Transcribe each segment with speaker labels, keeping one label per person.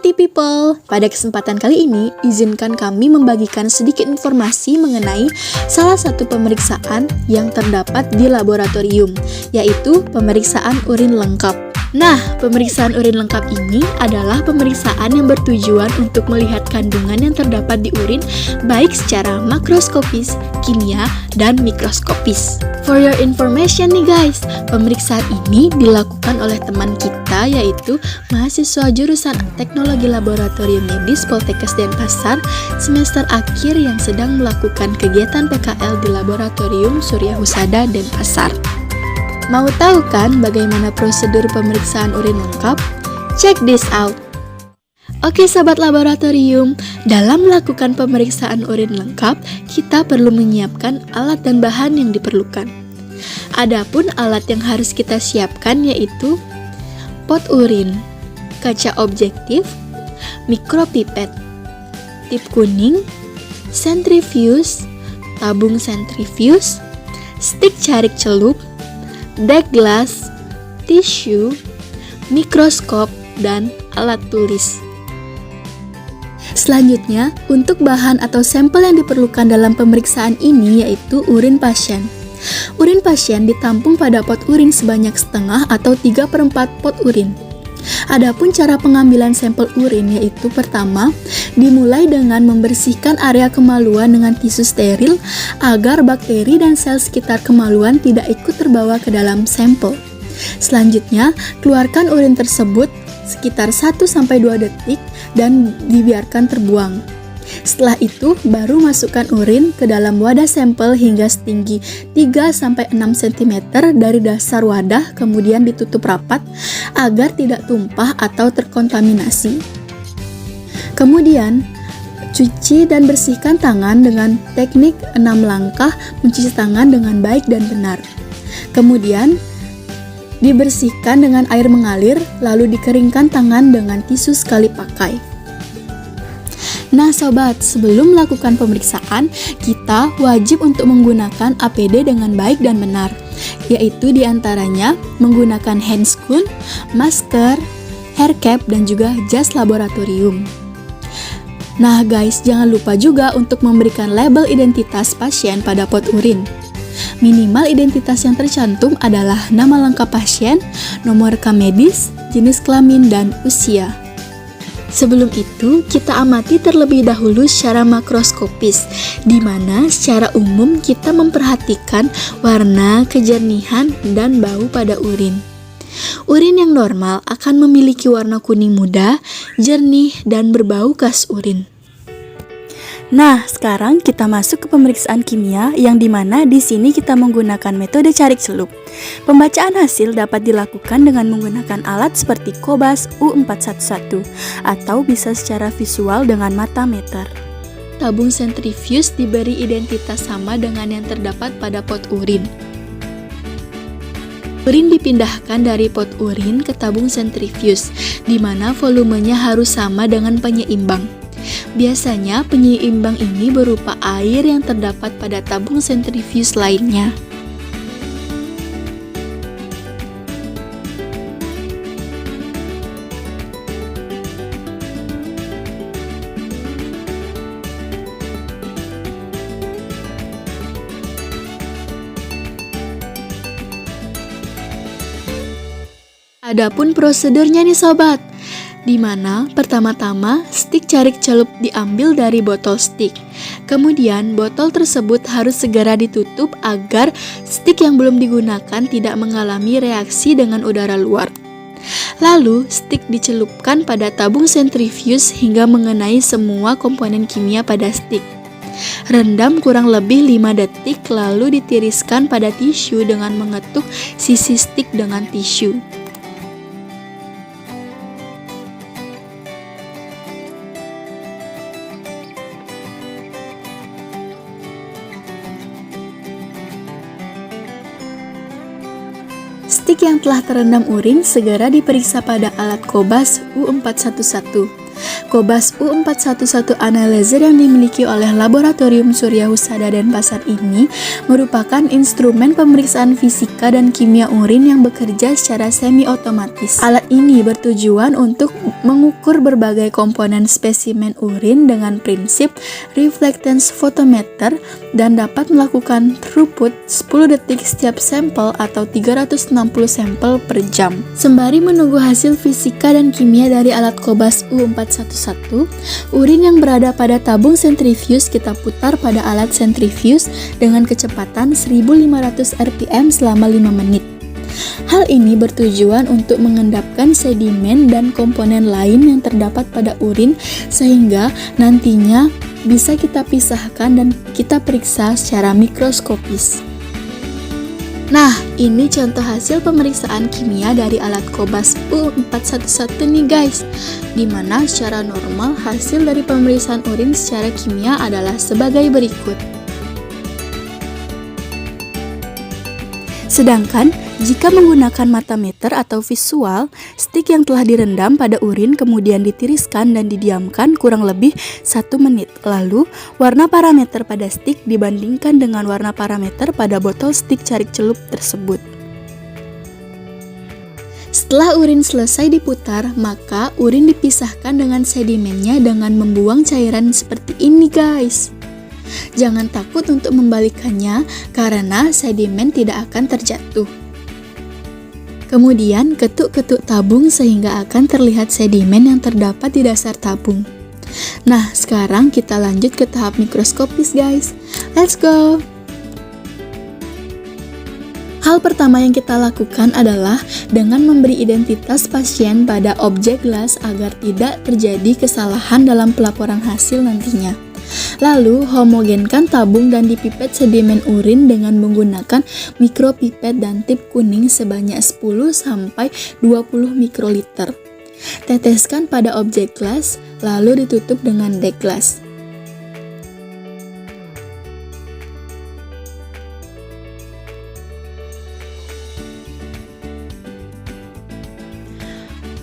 Speaker 1: Healthy people, pada kesempatan kali ini izinkan kami membagikan sedikit informasi mengenai salah satu pemeriksaan yang terdapat di laboratorium, yaitu pemeriksaan urin lengkap. Nah, pemeriksaan urin lengkap ini adalah pemeriksaan yang bertujuan untuk melihat kandungan yang terdapat di urin baik secara makroskopis, kimia, dan mikroskopis. For your information nih guys, pemeriksaan ini dilakukan oleh teman kita yaitu mahasiswa jurusan Teknologi Laboratorium Medis Poltekkes Denpasar semester akhir yang sedang melakukan kegiatan PKL di Laboratorium Surya Husada Denpasar. Mau tahu kan bagaimana prosedur pemeriksaan urin lengkap? Check this out! Oke sahabat laboratorium, dalam melakukan pemeriksaan urin lengkap, kita perlu menyiapkan alat dan bahan yang diperlukan. Adapun alat yang harus kita siapkan yaitu pot urin, kaca objektif, mikropipet, tip kuning, sentrifuge, tabung sentrifuge, stik carik celup, dek gelas, tisu, mikroskop, dan alat tulis. Selanjutnya, untuk bahan atau sampel yang diperlukan dalam pemeriksaan ini yaitu urin pasien. Urin pasien ditampung pada pot urin sebanyak setengah atau 3/4 pot urin. Adapun cara pengambilan sampel urin yaitu pertama, dimulai dengan membersihkan area kemaluan dengan tisu steril agar bakteri dan sel sekitar kemaluan tidak ikut terbawa ke dalam sampel. Selanjutnya, keluarkan urin tersebut sekitar 1-2 detik dan dibiarkan terbuang. Setelah itu, baru masukkan urin ke dalam wadah sampel hingga setinggi 3-6 cm dari dasar wadah, kemudian ditutup rapat agar tidak tumpah atau terkontaminasi. Kemudian, cuci dan bersihkan tangan dengan teknik 6 langkah mencuci tangan dengan baik dan benar. Kemudian, dibersihkan dengan air mengalir, lalu dikeringkan tangan dengan tisu sekali pakai. Nah sobat, sebelum melakukan pemeriksaan, kita wajib untuk menggunakan APD dengan baik dan benar, yaitu diantaranya menggunakan handscoon, masker, hair cap, dan juga jas laboratorium. Nah guys, jangan lupa juga untuk memberikan label identitas pasien pada pot urin. Minimal identitas yang tercantum adalah nama lengkap pasien, nomor rekam medis, jenis kelamin, dan usia. Sebelum itu, kita amati terlebih dahulu secara makroskopis, di mana secara umum kita memperhatikan warna, kejernihan, dan bau pada urin. Urin yang normal akan memiliki warna kuning muda, jernih, dan berbau khas urin. Nah, sekarang kita masuk ke pemeriksaan kimia yang dimana di sini kita menggunakan metode carik celup. Pembacaan hasil dapat dilakukan dengan menggunakan alat seperti Cobas U411 atau bisa secara visual dengan mata meter. Tabung sentrifuge diberi identitas sama dengan yang terdapat pada pot urin. Urin dipindahkan dari pot urin ke tabung sentrifuge, di mana volumenya harus sama dengan penyeimbang. Biasanya penyeimbang ini berupa air yang terdapat pada tabung sentrifuge lainnya. Adapun prosedurnya nih sobat, di mana pertama-tama stik carik celup diambil dari botol stik. Kemudian botol tersebut harus segera ditutup agar stik yang belum digunakan tidak mengalami reaksi dengan udara luar. Lalu stik dicelupkan pada tabung sentrifuge hingga mengenai semua komponen kimia pada stik. Rendam kurang lebih 5 detik lalu ditiriskan pada tisu dengan mengetuk sisi stik dengan tisu. Stik yang telah terendam urin segera diperiksa pada alat Cobas U411. Cobas U411 Analyzer yang dimiliki oleh Laboratorium Surya Husada Denpasar ini merupakan instrumen pemeriksaan fisika dan kimia urin yang bekerja secara semi-otomatis. Alat ini bertujuan untuk mengukur berbagai komponen spesimen urin dengan prinsip reflectance photometer dan dapat melakukan throughput 10 detik setiap sampel atau 360 sampel per jam. Sembari menunggu hasil fisika dan kimia dari alat Cobas U411, urin yang berada pada tabung sentrifuge kita putar pada alat sentrifuge dengan kecepatan 1500 rpm selama 5 menit. Hal ini bertujuan untuk mengendapkan sedimen dan komponen lain yang terdapat pada urin sehingga nantinya bisa kita pisahkan dan kita periksa secara mikroskopis. Nah, ini contoh hasil pemeriksaan kimia dari alat Cobas U411 nih guys, dimana secara normal hasil dari pemeriksaan urin secara kimia adalah sebagai berikut. Sedangkan, jika menggunakan matameter atau visual, stik yang telah direndam pada urin kemudian ditiriskan dan didiamkan kurang lebih 1 menit. Lalu, warna parameter pada stik dibandingkan dengan warna parameter pada botol stik carik celup tersebut. Setelah urin selesai diputar, maka urin dipisahkan dengan sedimennya dengan membuang cairan seperti ini guys. Jangan takut untuk membalikannya karena sedimen tidak akan terjatuh. Kemudian ketuk-ketuk tabung sehingga akan terlihat sedimen yang terdapat di dasar tabung. Nah, sekarang kita lanjut ke tahap mikroskopis guys. Let's go! Hal pertama yang kita lakukan adalah dengan memberi identitas pasien pada objek gelas agar tidak terjadi kesalahan dalam pelaporan hasil nantinya. Lalu, homogenkan tabung dan dipipet sedimen urin dengan menggunakan mikropipet dan tip kuning sebanyak 10-20 mikroliter. Teteskan pada objek gelas, lalu ditutup dengan dek gelas.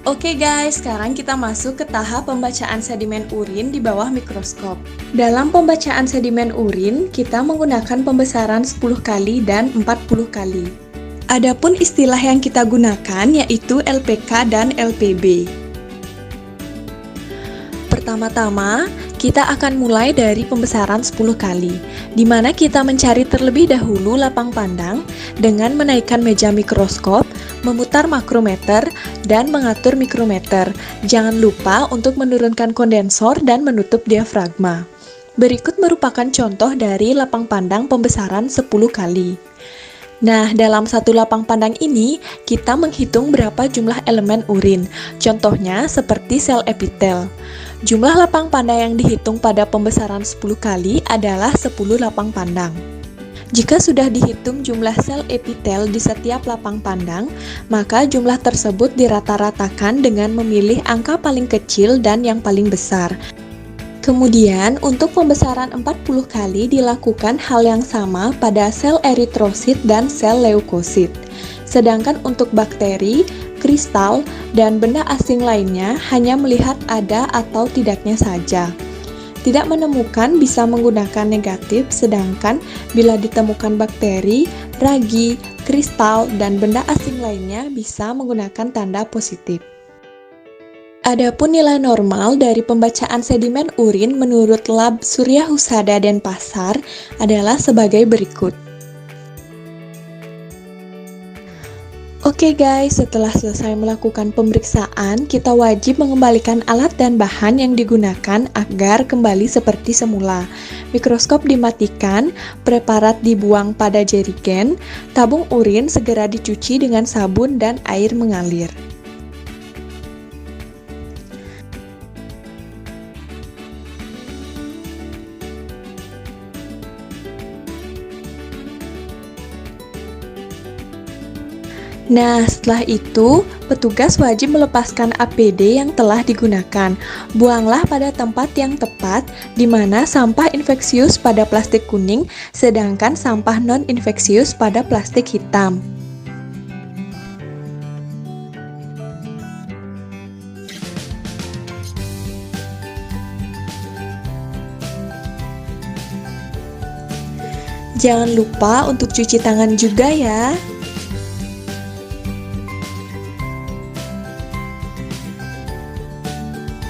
Speaker 2: Oke guys, sekarang kita masuk ke tahap pembacaan sedimen urin di bawah mikroskop. Dalam pembacaan sedimen urin, kita menggunakan pembesaran 10 kali dan 40 kali. Adapun istilah yang kita gunakan yaitu LPK dan LPB. Pertama-tama, kita akan mulai dari pembesaran 10 kali, di mana kita mencari terlebih dahulu lapang pandang dengan menaikkan meja mikroskop, memutar makrometer, dan mengatur mikrometer. Jangan lupa untuk menurunkan kondensor dan menutup diafragma. Berikut merupakan contoh dari lapang pandang pembesaran 10 kali. Nah, dalam satu lapang pandang ini, kita menghitung berapa jumlah elemen urin. Contohnya seperti sel epitel. Jumlah lapang pandang yang dihitung pada pembesaran 10 kali adalah 10 lapang pandang. Jika sudah dihitung jumlah sel epitel di setiap lapang pandang, maka jumlah tersebut dirata-ratakan dengan memilih angka paling kecil dan yang paling besar. Kemudian, untuk pembesaran 40 kali dilakukan hal yang sama pada sel eritrosit dan sel leukosit. Sedangkan untuk bakteri, kristal, dan benda asing lainnya hanya melihat ada atau tidaknya saja. Tidak menemukan bisa menggunakan negatif, sedangkan bila ditemukan bakteri, ragi, kristal, dan benda asing lainnya bisa menggunakan tanda positif. Adapun nilai normal dari pembacaan sedimen urin menurut Lab Surya Husada Denpasar adalah sebagai berikut. Oke guys, setelah selesai melakukan pemeriksaan, kita wajib mengembalikan alat dan bahan yang digunakan agar kembali seperti semula. Mikroskop dimatikan, preparat dibuang pada jerigen, tabung urin segera dicuci dengan sabun dan air mengalir. Nah, setelah itu, petugas wajib melepaskan APD yang telah digunakan. Buanglah pada tempat yang tepat, di mana sampah infeksius pada plastik kuning, sedangkan sampah non-infeksius pada plastik hitam. Jangan lupa untuk cuci tangan juga ya.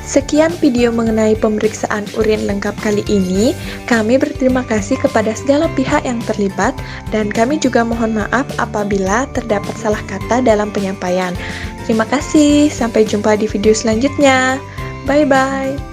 Speaker 2: Sekian video mengenai pemeriksaan urin lengkap kali ini. Kami berterima kasih kepada segala pihak yang terlibat dan kami juga mohon maaf apabila terdapat salah kata dalam penyampaian. Terima kasih, sampai jumpa di video selanjutnya. Bye-bye.